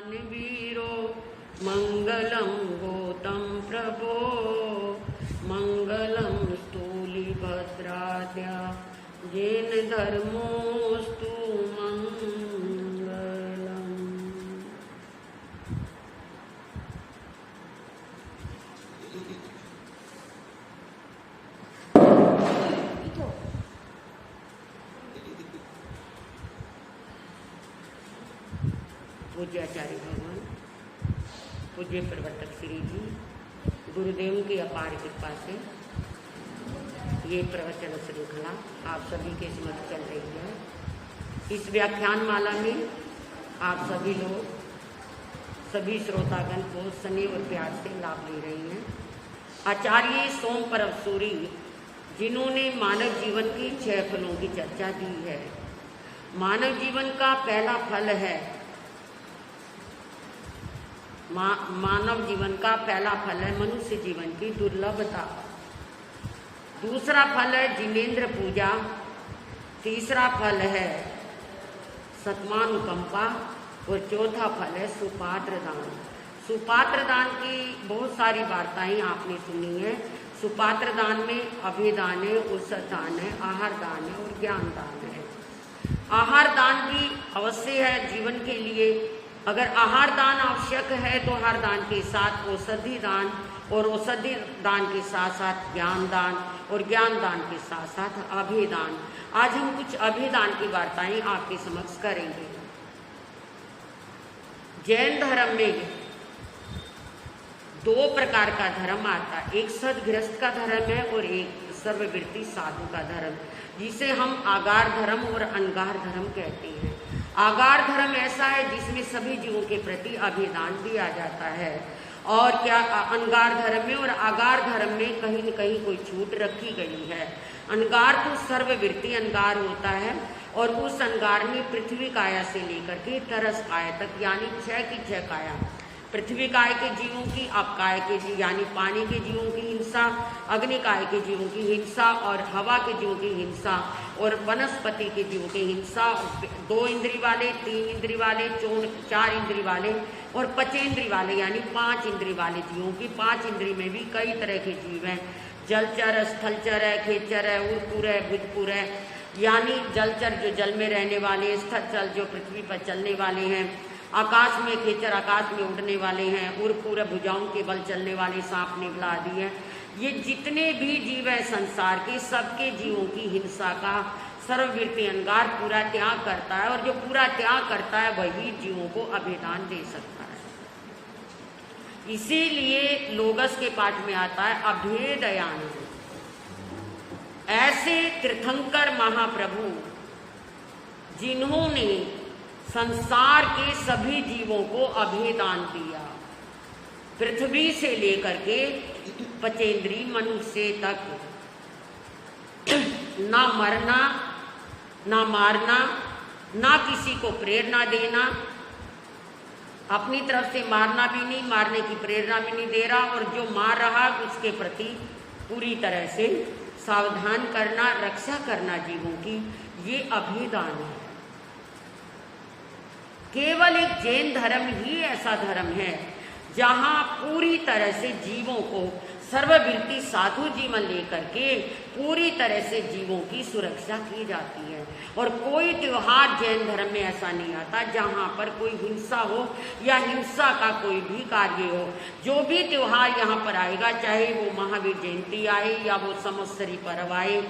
वीरो मंगलम गोतम प्रभो मंगलम स्थूलिभद्राद्या जैन धर्मोस्तु मंगलम। पूज्य आचार्य भगवान, पूज्य प्रवर्तक श्री जी, गुरुदेव की अपार कृपा से ये प्रवचन श्रृंखला आप सभी के समक्ष चल रही है। इस व्याख्यान माला में आप सभी लोग, सभी श्रोतागण को स्नेह और प्यार से लाभ ले रही हैं। आचार्य सोम परम सूरी, जिन्होंने मानव जीवन की 6 फलों की चर्चा दी है। मानव जीवन का पहला फल है, मानव जीवन का पहला फल है मनुष्य जीवन की दुर्लभता। दूसरा फल है जिनेंद्र पूजा। तीसरा फल है सत्मानुकंपा और चौथा फल है सुपात्र दान। सुपात्र दान की बहुत सारी वार्ताएं आपने सुनी है। सुपात्र दान में अभिदान है, औषध दान है, आहार दान है और ज्ञान दान है। आहार दान भी अवश्य है जीवन के लिए। अगर आहार दान आवश्यक है तो आहार दान के साथ औषधि दान और औषधि दान के साथ साथ ज्ञान दान और ज्ञान दान के साथ साथ अभिदान। आज हम कुछ अभिदान की वार्ताएं आपके समक्ष करेंगे। जैन धर्म में 2 प्रकार का धर्म आता है, एक सद्गृहस्थ का धर्म है और एक सर्ववृत्ति साधु का धर्म, जिसे हम आगार धर्म और अनगार धर्म कहते हैं। आगार धर्म ऐसा है जिसमें सभी जीवों के प्रति अभिदान दिया जाता है। और क्या अनगार धर्म में और आगार धर्म में कहीं न कहीं कोई छूट रखी गई है। अनगार तो सर्ववृत्ति अनगार होता है और उस अनगार में पृथ्वी काया से लेकर के तरस काया तक यानी 6 की 6 काया, पृथ्वी काय के जीवों की, आप काय के जीव यानी पानी के जीवों की हिंसा, अग्नि काय के जीवों की हिंसा और हवा के जीवों की हिंसा और वनस्पति के जीवों की हिंसा, 2 इंद्री वाले, 3 इंद्री वाले, 4 इंद्री वाले और 5 इंद्री वाले यानी 5 इंद्री वाले जीवों की। 5 इंद्री में भी कई तरह के जीव हैं। जलचर, स्थलचर है, खेचर है, उड़पुर है, भुजपुर है। यानी जलचर जो जल में रहने वाले, स्थलचर जो पृथ्वी पर चलने वाले हैं, आकाश में खेचर आकाश में उड़ने वाले हैं, उड़पुर भुजाओं के बल चलने वाले, सांप नेवला आदि है। ये जितने भी जीव है संसार के, सबके जीवों की हिंसा का सर्ववृत्ति अनगार पूरा त्याग करता है और जो पूरा त्याग करता है वही जीवों को अभिदान दे सकता है। इसीलिए लोगस के पाठ में आता है अभेदयान। ऐसे तीर्थंकर महाप्रभु जिन्होंने संसार के सभी जीवों को अभेदान दिया, पृथ्वी से लेकर के पचेंद्री मनुष्य तक, ना मरना, ना मारना, ना किसी को प्रेरणा देना, अपनी तरफ से मारना भी नहीं, मारने की प्रेरणा भी नहीं दे रहा और जो मार रहा उसके प्रति पूरी तरह से सावधान करना, रक्षा करना जीवों की, ये अभिदान है। केवल एक जैन धर्म ही ऐसा धर्म है जहां पूरी तरह से जीवों को सर्ववृत्ति साधु जीवन लेकर के पूरी तरह से जीवों की सुरक्षा की जाती है। और कोई त्योहार जैन धर्म में ऐसा नहीं आता जहां पर कोई हिंसा हो या हिंसा का कोई भी कार्य हो। जो भी त्योहार यहाँ पर आएगा, चाहे वो महावीर जयंती आए या वो संवत्सरी पर्व आए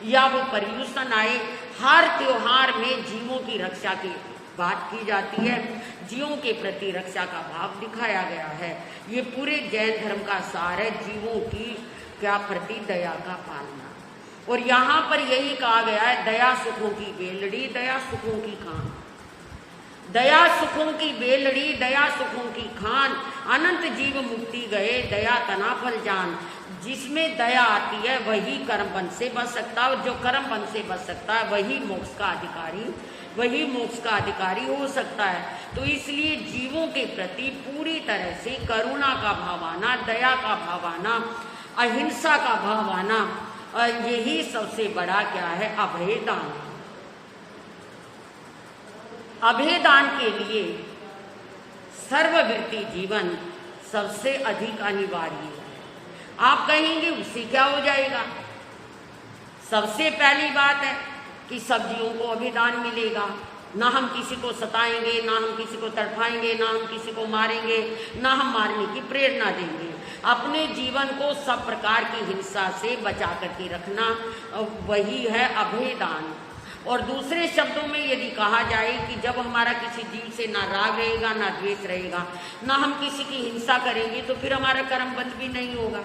या वो पर्युषण आए, हर त्योहार में जीवों की रक्षा की बात की जाती है, जीवों के प्रति रक्षा का भाव दिखाया गया है। ये पूरे जैन धर्म का सार है, जीवों की क्या प्रति दया का पालना। और यहाँ पर यही कहा गया है, दया सुखों की बेलड़ी, दया सुखों की खान। दया सुखों की बेलड़ी, दया सुखों की खान, अनंत जीव मुक्ति गए, दया तना फल जान। जिसमें दया आती है वही कर्म बंध से बच सकता है और जो कर्म बंध से बच सकता है वही मोक्ष का अधिकारी हो सकता है। तो इसलिए जीवों के प्रति पूरी तरह से करुणा का भाव आना, दया का भाव आना, अहिंसा का भाव आना, यही सबसे बड़ा क्या है, अभेदान। अभेदान के लिए सर्ववृत्ति जीवन सबसे अधिक अनिवार्य है। आप कहेंगे उससे क्या हो जाएगा? सबसे पहली बात है कि सब जीवों को अभिदान मिलेगा, ना हम किसी को सताएंगे, ना हम किसी को तड़पाएंगे, ना हम किसी को मारेंगे, ना हम मारने की प्रेरणा देंगे। अपने जीवन को सब प्रकार की हिंसा से बचा करके रखना, वही है अभेदान। और दूसरे शब्दों में यदि कहा जाए कि जब हमारा किसी जीव से ना राग रहेगा, ना द्वेष रहेगा, ना हम किसी की हिंसा करेंगे, तो फिर हमारा कर्म बंध भी नहीं होगा।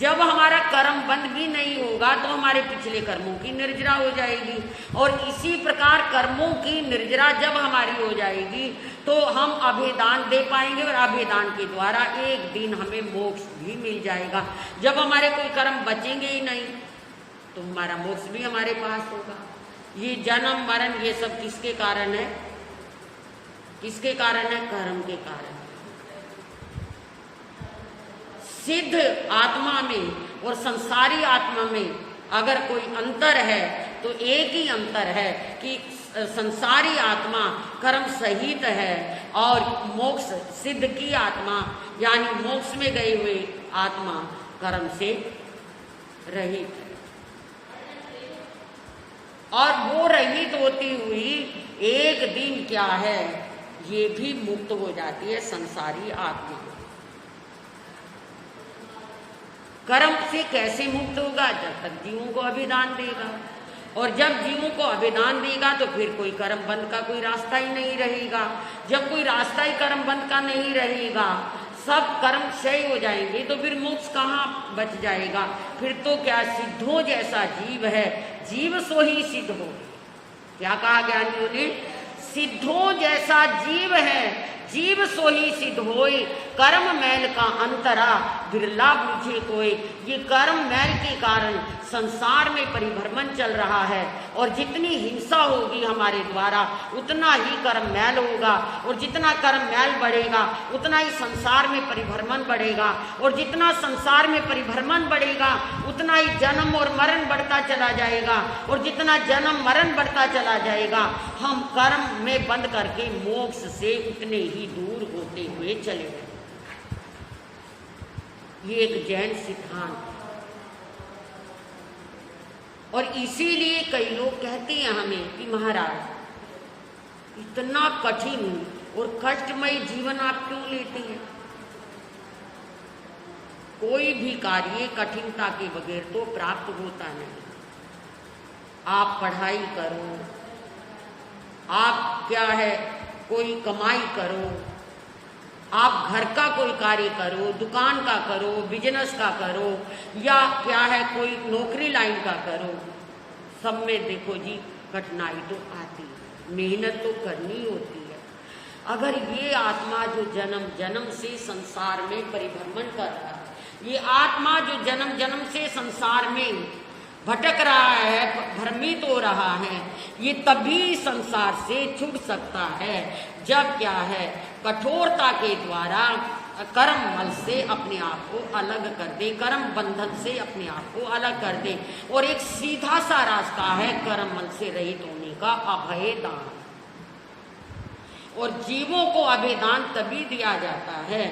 जब हमारा कर्म बंद भी नहीं होगा तो हमारे पिछले कर्मों की निर्जरा हो जाएगी, और इसी प्रकार कर्मों की निर्जरा जब हमारी हो जाएगी तो हम अभेदान दे पाएंगे, और अभेदान के द्वारा एक दिन हमें मोक्ष भी मिल जाएगा। जब हमारे कोई कर्म बचेंगे ही नहीं तो हमारा मोक्ष भी हमारे पास होगा। ये जन्म मरण ये सब किसके कारण है? किसके कारण है? कर्म के कारण। सिद्ध आत्मा में और संसारी आत्मा में अगर कोई अंतर है तो एक ही अंतर है कि संसारी आत्मा कर्म सहित है और मोक्ष सिद्ध की आत्मा यानी मोक्ष में गए हुए आत्मा कर्म से रहित है। और वो रहित होती हुई एक दिन क्या है, ये भी मुक्त हो जाती है संसारी आत्मा। कर्म से कैसे मुक्त होगा? जब तक जीवों को अभिदान देगा, और जब जीवों को अभिदान देगा तो फिर कोई कर्म बंध का कोई रास्ता ही नहीं रहेगा। जब कोई रास्ता ही कर्म बंध का नहीं रहेगा, सब कर्म क्षय हो जाएंगे, तो फिर मोक्ष कहाँ बच जाएगा? फिर तो क्या सिद्धों जैसा जीव है, जीव सो ही सिद्ध हो। क्या कहा ज्ञानियों ने? सिद्धों जैसा जीव है, जीव सो ही सिद्ध होए, कर्म मैल का अंतरा बिरला बूझे कोई। ये कर्म मैल के कारण संसार में परिभ्रमण चल रहा है, और जितनी हिंसा होगी हमारे द्वारा उतना ही कर्म मैल होगा, और जितना कर्म मैल बढ़ेगा उतना ही संसार में परिभ्रमण बढ़ेगा, और जितना संसार में परिभ्रमण बढ़ेगा उतना ही जन्म और मरण बढ़ता चला जाएगा, और जितना जन्म मरण बढ़ता चला जाएगा हम कर्म में बंद करके मोक्ष से उतने ही दूर होते हुए चले गए। ये एक जैन सिद्धांत, और इसीलिए कई लोग कहते हैं हमें कि महाराज इतना कठिन और कष्टमय जीवन आप क्यों लेते हैं? कोई भी कार्य कठिनता के बगैर तो प्राप्त होता नहीं। आप पढ़ाई करो, आप क्या है कोई कमाई करो, आप घर का कोई कार्य करो, दुकान का करो, बिजनेस का करो, या क्या है कोई नौकरी लाइन का करो, सब में देखो जी कठिनाई तो आती है, मेहनत तो करनी होती है। अगर ये आत्मा जो जन्म जन्म से संसार में परिभ्रमण कर रहा है, ये आत्मा जो जन्म जन्म से संसार में भटक रहा है, भ्रमित हो रहा है, ये तभी संसार से छूट सकता है जब क्या है कठोरता के द्वारा कर्म मल से अपने आप को अलग कर दे, कर्म बंधन से अपने आप को अलग कर दे। और एक सीधा सा रास्ता है कर्म मल से रहित होने का, अभयदान। और जीवों को अभयदान तभी दिया जाता है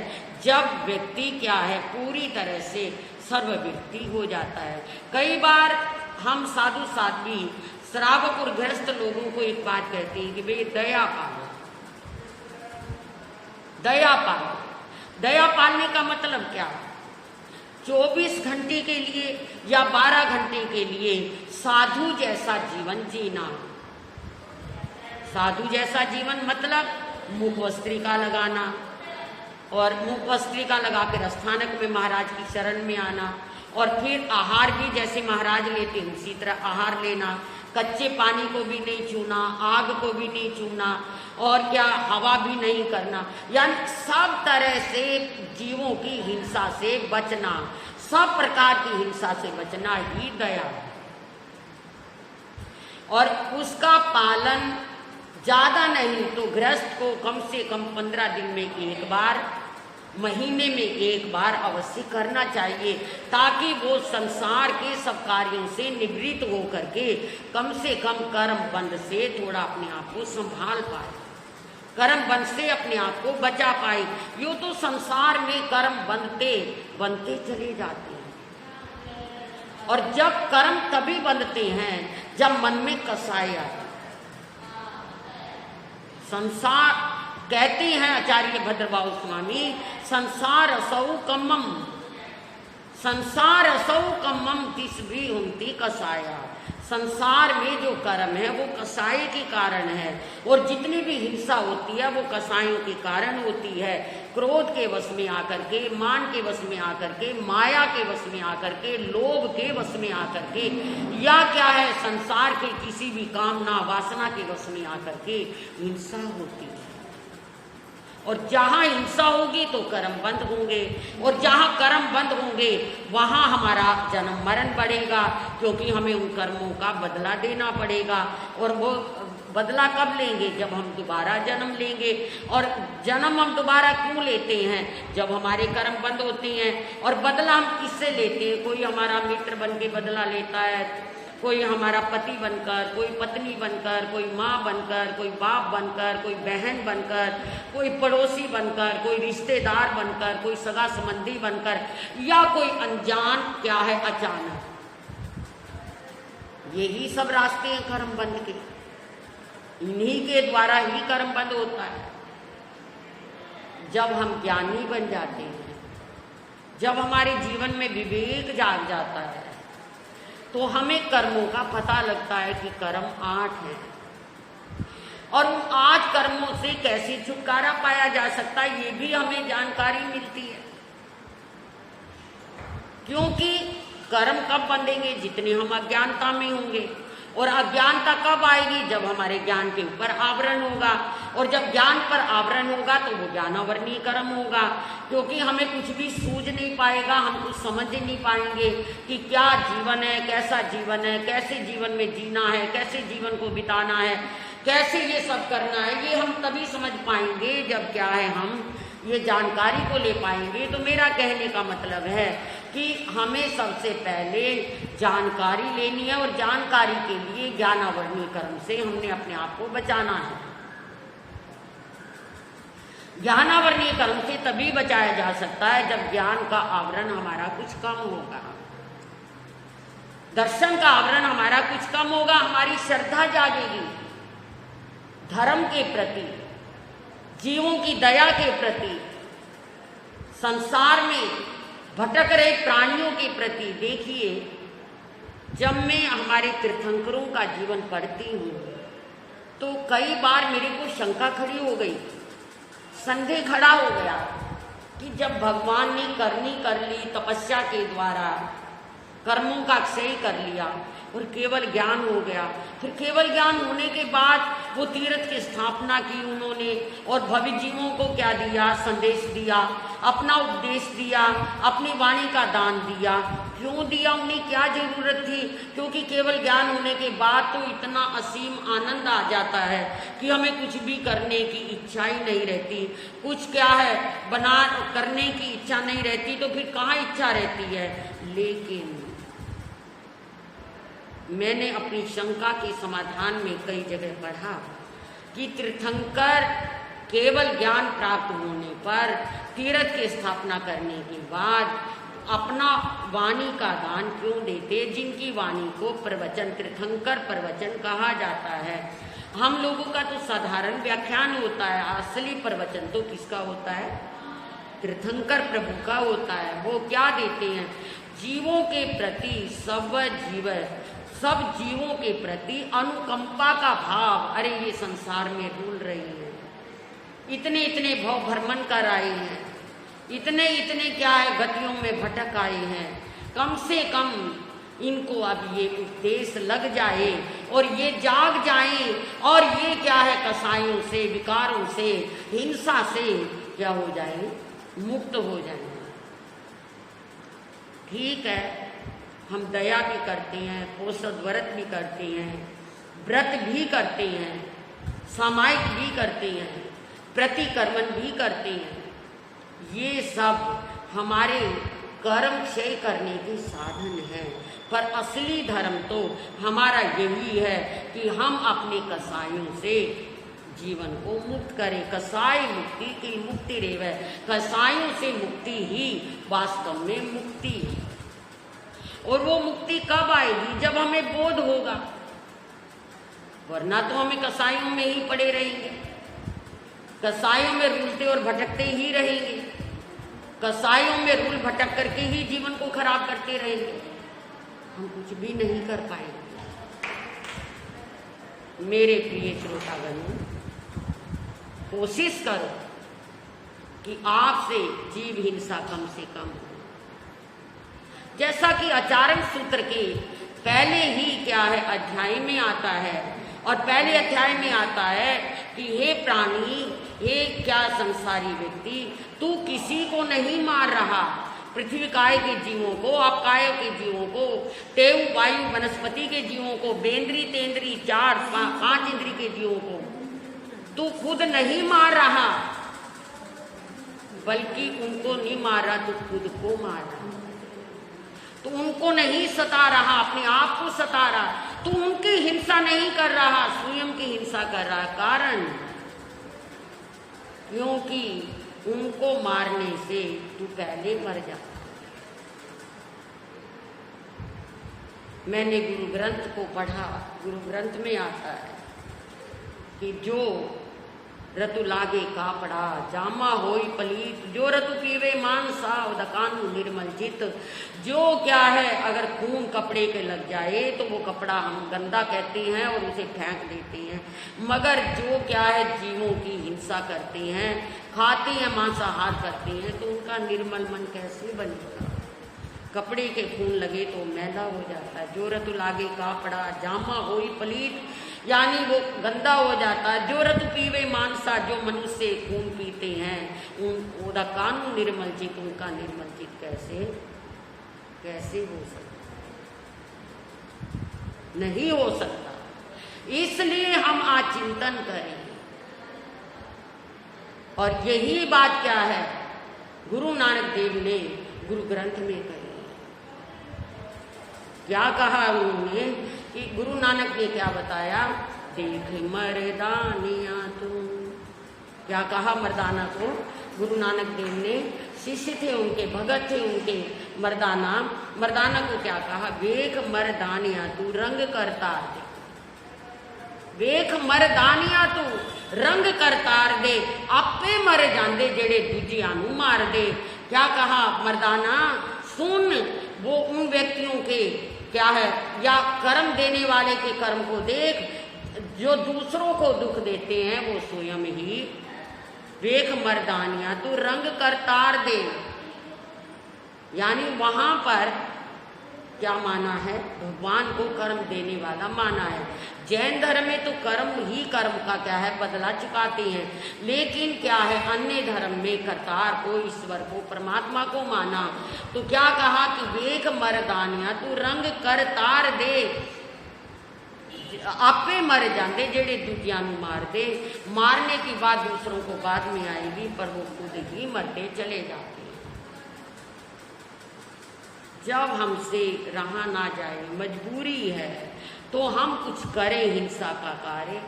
जब व्यक्ति क्या है पूरी तरह से सर्ववृत्ति हो जाता है। कई बार हम साधु साध्वी श्रावक और गृहस्थ लोगों को एक बात कहते हैं कि भाई दया पालो, दया पालो। दया पालने का मतलब क्या? 24 घंटे के लिए या 12 घंटे के लिए साधु जैसा जीवन जीना। साधु जैसा जीवन मतलब मुख वस्त्रिका लगाना, और मुख वस्त्रिका लगाकर स्थानक में महाराज की शरण में आना, और फिर आहार भी जैसे महाराज लेते हैं उसी तरह आहार लेना, कच्चे पानी को भी नहीं छूना, आग को भी नहीं छूना, और क्या हवा भी नहीं करना, यानी सब तरह से जीवों की हिंसा से बचना, सब प्रकार की हिंसा से बचना ही दया है। और उसका पालन ज्यादा नहीं तो गृहस्थ को कम से कम 15 दिन में एक बार, महीने में एक बार अवश्य करना चाहिए, ताकि वो संसार के सब कार्यों से निवृत्त हो करके कम से कम कर्म बंध से थोड़ा अपने आप को संभाल पाए। कर्म बंध से अपने आप को बचा पाए। यूं तो संसार में कर्म बनते बनते चले जाते हैं, और जब कर्म तभी बनते हैं जब मन में कसाई आती। संसार कहते हैं आचार्य भद्रबाहु स्वामी, संसार असौ कम्मम, संसार असौ कम्मम तिस भी हुंती कसाया। संसार में जो कर्म है वो कसाई के कारण है, और जितनी भी हिंसा होती है वो कसायों के कारण होती है। क्रोध के वश में आकर के, मान के वश में आकर के, माया के वश में आकर के, लोभ के वश में आकर के, या क्या है संसार के किसी भी कामना वासना के वश में आकर के हिंसा होती है। और जहाँ हिंसा होगी तो कर्म बंद होंगे, और जहाँ कर्म बंद होंगे वहाँ हमारा जन्म मरण बढ़ेगा, क्योंकि हमें उन कर्मों का बदला देना पड़ेगा। और वो बदला कब लेंगे? जब हम दोबारा जन्म लेंगे। और जन्म हम दोबारा क्यों लेते हैं? जब हमारे कर्म बंद होते हैं। और बदला हम किससे लेते हैं? कोई हमारा मित्र बन के बदला लेता है, कोई हमारा पति बनकर, कोई पत्नी बनकर, कोई माँ बनकर, कोई बाप बनकर, कोई बहन बनकर, कोई पड़ोसी बनकर, कोई रिश्तेदार बनकर, कोई सगा संबंधी बनकर, या कोई अनजान क्या है अचानक। यही सब रास्ते हैं कर्म बंद के, इन्हीं के द्वारा ही कर्म बंद होता है। जब हम ज्ञानी बन जाते हैं, जब हमारे जीवन में विवेक जाग जाता है, तो हमें कर्मों का पता लगता है कि कर्म 8 हैं, और उन 8 कर्मों से कैसे छुटकारा पाया जा सकता है ये भी हमें जानकारी मिलती है। क्योंकि कर्म कब बंधेंगे? जितने हम अज्ञानता में होंगे। और अज्ञानता कब आएगी? जब हमारे ज्ञान के ऊपर आवरण होगा, और जब ज्ञान पर आवरण होगा तो वो ज्ञानावरणीय कर्म होगा। क्योंकि हमें कुछ भी सूझ नहीं पाएगा, हम कुछ समझ नहीं पाएंगे कि क्या जीवन है, कैसा जीवन है, कैसे जीवन में जीना है, कैसे जीवन को बिताना है, कैसे ये सब करना है। ये हम तभी समझ पाएंगे जब क्या है हम ये जानकारी को ले पाएंगे। तो मेरा कहने का मतलब है कि हमें सबसे पहले जानकारी लेनी है, और जानकारी के लिए ज्ञानावरणीय कर्म से हमने अपने आप को बचाना है। ज्ञानावरणीय कर्म से तभी बचाया जा सकता है जब ज्ञान का आवरण हमारा कुछ कम होगा, दर्शन का आवरण हमारा कुछ कम होगा, हमारी श्रद्धा जागेगी धर्म के प्रति, जीवों की दया के प्रति, संसार में भटक रहे प्राणियों के प्रति। देखिए, जब मैं हमारे तीर्थंकरों का जीवन पढ़ती हूँ तो कई बार मेरे को शंका खड़ी हो गई, संदेह खड़ा हो गया कि जब भगवान ने करनी कर ली, तपस्या के द्वारा कर्मों का क्षय कर लिया और केवल ज्ञान हो गया, फिर केवल ज्ञान होने के बाद वो तीर्थ की स्थापना की उन्होंने, और भविष्य जीवों को क्या दिया? संदेश दिया, अपना उपदेश दिया, अपनी वाणी का दान दिया। क्यों दिया? उन्हें क्या जरूरत थी? क्योंकि केवल ज्ञान होने के बाद तो इतना असीम आनंद आ जाता है कि हमें कुछ भी करने की इच्छा ही नहीं रहती, कुछ क्या है बना करने की इच्छा नहीं रहती, तो फिर कहाँ इच्छा रहती है? लेकिन मैंने अपनी शंका के समाधान में कई जगह पढ़ा कि तीर्थंकर केवल ज्ञान प्राप्त होने पर, तीर्थ की स्थापना करने के बाद अपना वाणी का दान क्यों देते? जिनकी वाणी को प्रवचन, तीर्थंकर प्रवचन कहा जाता है। हम लोगों का तो साधारण व्याख्यान होता है, असली प्रवचन तो किसका होता है? तीर्थंकर प्रभु का होता है। वो क्या देते हैं? जीवों के प्रति सब जीवों के प्रति अनुकंपा का भाव। अरे ये संसार में रूल रही है, इतने इतने भव भ्रमण कर आए हैं, इतने इतने क्या है गतियों में भटक आए हैं, कम से कम इनको अब ये उपदेश लग जाए और ये जाग जाए, और ये क्या है कसायों से, विकारों से, हिंसा से क्या हो जाए? मुक्त हो जाए। ठीक है, हम दया भी करते हैं, पोषद व्रत भी करते हैं, व्रत भी करते हैं, सामायिक भी करते हैं, प्रतिकर्मण भी करते हैं। ये सब हमारे कर्म क्षय करने के साधन हैं, पर असली धर्म तो हमारा यही है कि हम अपने कसायों से जीवन को मुक्त करे। कसाय मुक्ति की मुक्ति रेव, कसायों से मुक्ति ही वास्तव में मुक्ति है। और वो मुक्ति कब आएगी? जब हमें बोध होगा, वरना तो हमें कसायों में ही पड़े रहेंगे, कसायों में रुलते और भटकते ही रहेंगे, कसायों में रुल भटक करके ही जीवन को खराब करते रहेंगे, हम कुछ भी नहीं कर पाएंगे। मेरे प्रिय श्रोतागण, कोशिश करो कि आपसे जीव हिंसा कम से कम हो। जैसा कि आचरण सूत्र के पहले ही क्या है अध्याय में आता है, और पहले अध्याय में आता है कि हे प्राणी, हे क्या संसारी व्यक्ति, तू किसी को नहीं मार रहा। पृथ्वी काय के जीवों को, आपकाय के जीवों को, तेव वायु वनस्पति के जीवों को, बेंद्री तेंद्री 4-5 इंद्री के जीवों को तू खुद नहीं मार रहा, बल्कि उनको नहीं मार रहा, तू खुद को मार रहा। तू उनको नहीं सता रहा, अपने आप को सता रहा। तू उनकी हिंसा नहीं कर रहा, स्वयं की हिंसा कर रहा। कारण क्योंकि उनको मारने से तू पहले मर जा। मैंने गुरु ग्रंथ को पढ़ा, गुरु ग्रंथ में आता है कि जो रतु लागे कापड़ा, जामा होई पलीत, जो रतु पीवे मानसा, उदकानु निर्मल चित। जो क्या है, अगर खून कपड़े के लग जाए तो वो कपड़ा हम गंदा कहते हैं और उसे फेंक देते हैं, मगर जो क्या है जीवों की हिंसा करते हैं, खाते हैं, मांसाहार करते हैं, तो उनका निर्मल मन कैसे बनेगा? कपड़े के खून लगे तो मैला हो जाता है। जो रतु लागे कापड़ा, जामा होई पलीत, यानी वो गंदा हो जाता है। जो रतु पीवे मानसा, जो मनुष्य खून पीते हैं, उनका कानून निर्मल चित, उनका निर्मल चित कैसे हो सकता? नहीं हो सकता। इसलिए हम आचिंतन करें। और यही बात क्या है गुरु नानक देव ने गुरु ग्रंथ में कही। क्या कहा उन्होंने कि गुरु नानक ने क्या बताया? देख मर्दानिया तुम। क्या कहा मर्दाना को? गुरु नानक देव ने, शिष्य थे उनके, भगत थे उनके, मर्दाना को क्या कहा? वेख मर्दानिया तू रंग करतार दे। वेख मर्दानिया तू रंग करतार दे, आपे मर जांदे जेड़े दूजियां नू मार दे। क्या कहा? मर्दाना सुन, वो उन व्यक्तियों के क्या है, या कर्म देने वाले के कर्म को देख, जो दूसरों को दुख देते हैं वो स्वयं ही। वेख मर्दानिया तू रंग करतार दे, यानी वहां पर क्या माना है? भगवान को कर्म देने वाला माना है। जैन धर्म में तो कर्म ही कर्म का क्या है बदला चुकाते हैं, लेकिन क्या है अन्य धर्म में करतार को, ईश्वर को, परमात्मा को माना। तो क्या कहा कि वेख मर्दानिया तू रंग करतार दे, आपे मर जाते जेड़े दूजियां नू मार दे। मारने की बात दूसरों को बाद में आएगी, पर वो खुद ही मरते चले जाते। जब हमसे रहा ना जाए, मजबूरी है, तो हम कुछ करें हिंसा का कार्य।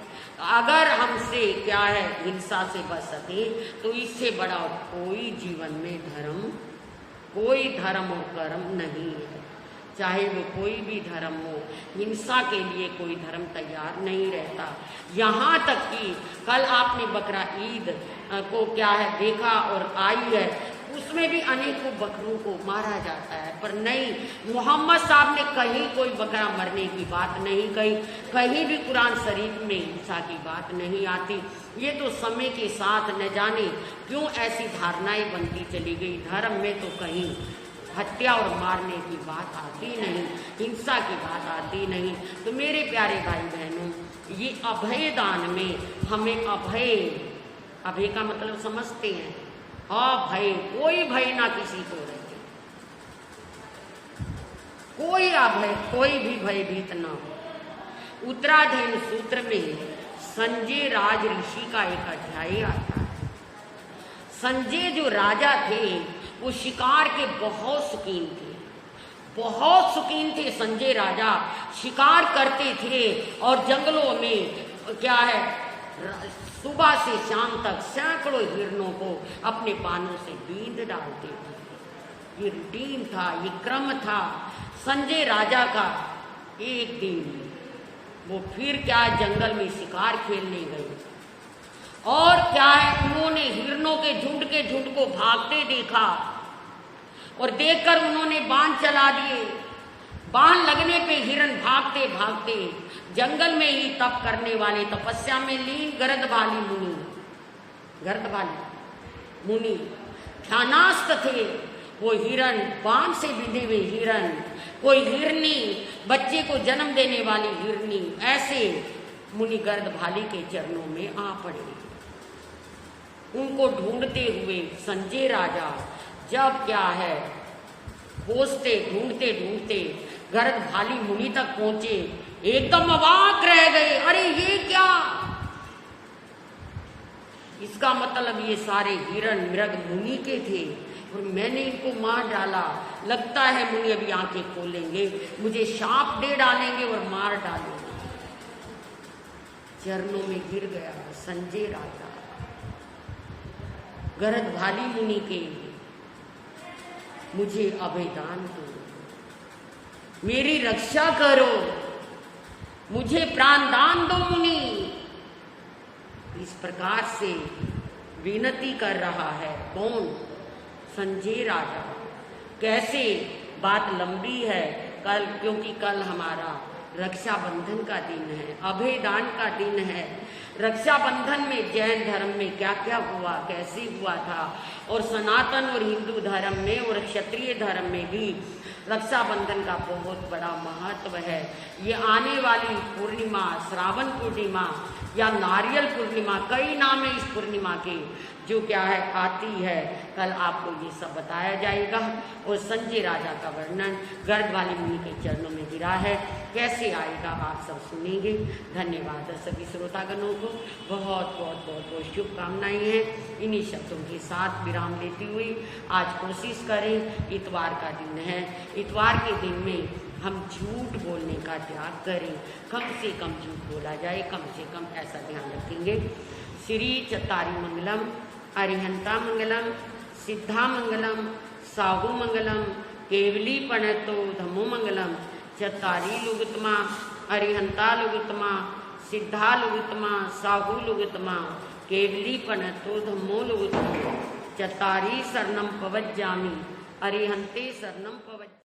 अगर हमसे क्या है हिंसा से बच सके, तो इससे बड़ा कोई जीवन में धर्म, कोई धर्म और कर्म नहीं है। चाहे वो कोई भी धर्म हो, हिंसा के लिए कोई धर्म तैयार नहीं रहता। यहाँ तक कि कल आपने बकरा ईद को क्या है देखा और आई है, उसमें भी अनेकों बकरों को मारा जाता है, पर नहीं, मोहम्मद साहब ने कहीं कोई बकरा मरने की बात नहीं कही, कहीं भी कुरान शरीफ में हिंसा की बात नहीं आती। ये तो समय के साथ न जाने क्यों ऐसी धारणाएं बनती चली गई। धर्म में तो कहीं हत्या और मारने की बात आती नहीं, हिंसा की बात आती नहीं। तो मेरे प्यारे भाई बहनों, ये अभय दान में हमें अभय, अभय का मतलब समझते हैं, अभय, कोई भय ना किसी को रहे, कोई अभय, कोई भी भयभीत ना हो। उत्तराधीन सूत्र में संजय राज ऋषि का एक अध्याय आता है। संजय जो राजा थे वो शिकार के बहुत शौकीन थे, बहुत शौकीन थे। संजय राजा शिकार करते थे और जंगलों में क्या है सुबह से शाम तक सैकड़ों हिरणों को अपने बानों से बींध डालते थे। ये रूटीन था, ये क्रम था संजय राजा का। एक दिन वो फिर क्या जंगल में शिकार खेलने गए और क्या है, उन्होंने हिरणों के झुंड को भागते देखा और देखकर उन्होंने बाण चला दिए। बाण लगने पे हिरण भागते भागते जंगल में ही तप करने वाले, तपस्या में लीन गर्दभाली मुनि ध्यानास्त थे। वो हिरण, बाण से बिंधे हुए हिरण, कोई हिरनी, बच्चे को जन्म देने वाली हिरनी, ऐसे मुनि गर्दभाली के चरणों में आ पड़े। उनको ढूंढते हुए संजय राजा जब क्या है खोजते ढूंढते गर्दभाली मुनि तक पहुंचे, एकदम अवाक रह गए। अरे ये क्या? इसका मतलब ये सारे हिरण मृग मुनि के थे और मैंने इनको मार डाला। लगता है मुनि अभी आंखें खोलेंगे, मुझे शाप दे डालेंगे और मार डालेंगे। चरणों में गिर गया संजय राजा। गर्दभाली मुनि के, मुझे अभयदान दो, मेरी रक्षा करो, मुझे प्राणदान दो मुनि। इस प्रकार से विनती कर रहा है कौन? संजय राजा। कैसे? बात लंबी है कल, क्योंकि कल हमारा रक्षाबंधन का दिन है, अभयदान का दिन है। रक्षाबंधन में जैन धर्म में क्या क्या हुआ, कैसे हुआ था, और सनातन और हिंदू धर्म में और क्षत्रिय धर्म में भी रक्षाबंधन का बहुत बड़ा महत्व है। ये आने वाली पूर्णिमा, श्रावण पूर्णिमा या नारियल पूर्णिमा, कई नाम है इस पूर्णिमा के, जो क्या है आती है। कल आपको ये सब बताया जाएगा। और संजय राजा का वर्णन गर्दभाली मुनि के चरणों में गिरा है, कैसे आएगा आप सब सुनेंगे। धन्यवाद सभी श्रोतागणों को, बहुत शुभकामनाएं हैं। इन्हीं शब्दों के साथ विराम लेती हुई आज कोशिश करें, इतवार का दिन है, इतवार के दिन में हम झूठ बोलने का त्याग करें, कम से कम झूठ बोला जाए, कम से कम ऐसा ध्यान रखेंगे। श्री चत्तारी मंगलम, अरिहंता मंगलम, सिद्धा मंगलम, साहू मंगलम, केवली पणतो धम्मो मंगलम। चत्तारी लुगुतमा, अरिहंता लुगुतमा, सिद्धा लुगुतमा, साहू लुगुतमा, केवली पणतो धम्मो लुगुतमा। चत्तारी शरणम पवज्जामि, अरिहंते शरणम पवज्जामि।